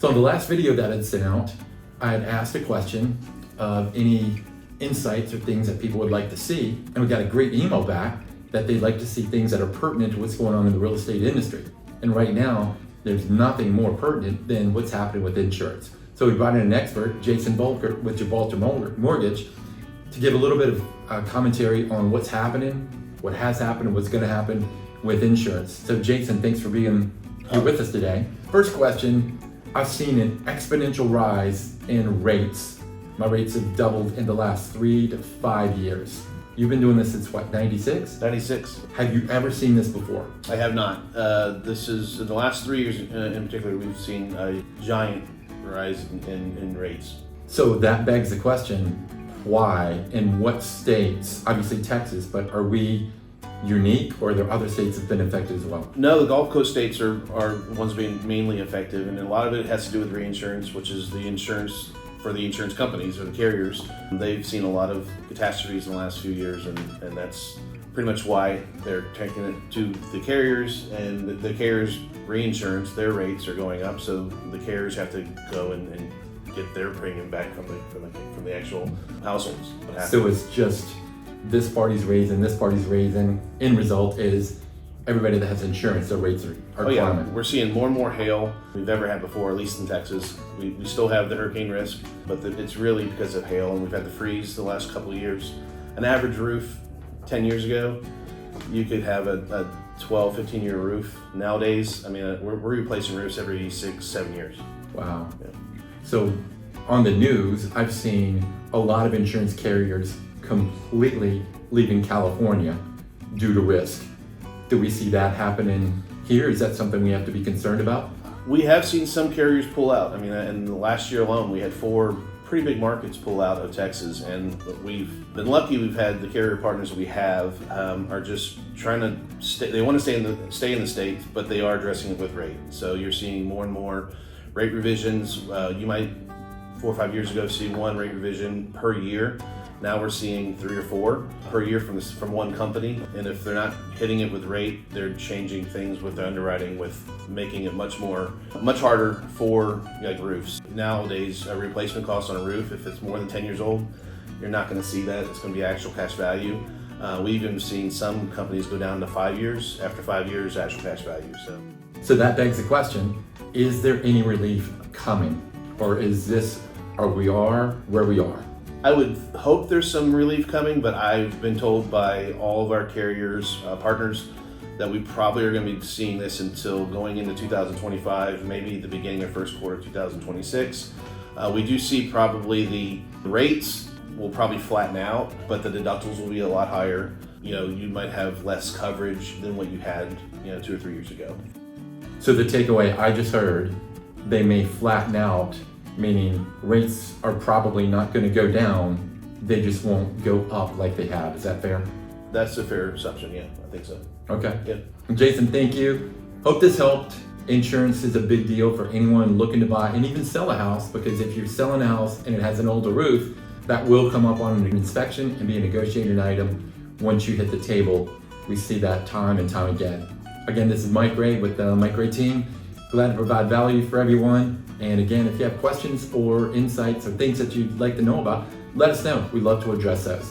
So in the last video that I'd sent out, I had asked a question of any insights or things that people would like to see, and we got a great email back that they'd like to see things that are pertinent to what's going on in the real estate industry. And right now, there's nothing more pertinent than what's happening with insurance. So we brought in an expert, Jason Volkert with Gibraltar Mortgage, to give a little bit of commentary on what's happening, what has happened, and what's going to happen with insurance. So Jason, thanks for being here with us today. First question, I've seen an exponential rise in rates. My rates have doubled in the last 3 to 5 years. You've been doing this since what, 96? 96. Have you ever seen this before? I have not. This is, in the last 3 years in particular, we've seen a giant rise in rates. So that begs the question, why? In what states? Obviously Texas, but are we unique, or are there other states that have been affected as well? No, the Gulf Coast states are ones being mainly affected, and a lot of it has to do with reinsurance, which is the insurance for the insurance companies or the carriers. They've seen a lot of catastrophes in the last few years, and that's pretty much why they're taking it to the carriers, and the carriers' reinsurance, their rates are going up, so the carriers have to go and get their premium back from the actual households. So it's just this party's raising, this party's raising. End result is everybody that has insurance, their rates are climbing. Yeah, we're seeing more and more hail we've ever had before, at least in Texas. We still have the hurricane risk, but it's really because of hail, and we've had the freeze the last couple of years. An average roof 10 years ago, you could have a 12, 15-year roof. Nowadays, I mean, we're replacing roofs every 6, 7 years. Wow. Yeah. So on the news, I've seen a lot of insurance carriers completely leaving California due to risk. Do we see that happening here? Is that something we have to be concerned about? We have seen some carriers pull out. I mean, in the last year alone, we had 4 pretty big markets pull out of Texas, and we've been lucky. We've had the carrier partners that we have are just trying to stay. They want to stay in the state, but they are addressing it with rate. So you're seeing more and more rate revisions. You might 4 or 5 years ago see 1 rate revision per year. Now we're seeing 3 or 4 per year from one company, and if they're not hitting it with rate, they're changing things with their underwriting, with making it much harder for like roofs. Nowadays, a replacement cost on a roof, if it's more than 10 years old, you're not going to see that. It's going to be actual cash value. We've even seen some companies go down to 5 years. After 5 years, actual cash value. So that begs the question: is there any relief coming, or is this, or we are where we are? I would hope there's some relief coming, but I've been told by all of our carriers, partners, that we probably are going to be seeing this until going into 2025, maybe the beginning of first quarter 2026. We do see probably the rates will probably flatten out, but the deductibles will be a lot higher. You might have less coverage than what you had, 2 or 3 years ago. So the takeaway I just heard, they may flatten out, meaning rates are probably not going to go down, they just won't go up like they have. Is that fair? That's a fair assumption, yeah, I think so. Okay. Yeah. Jason, thank you. Hope this helped. Insurance is a big deal for anyone looking to buy and even sell a house, because if you're selling a house and it has an older roof, that will come up on an inspection and be a negotiated item once you hit the table. We see that time and time again. Again, this is Mike Gray with the Mike Gray team. Glad to provide value for everyone. And again, if you have questions or insights or things that you'd like to know about, let us know. We'd love to address those.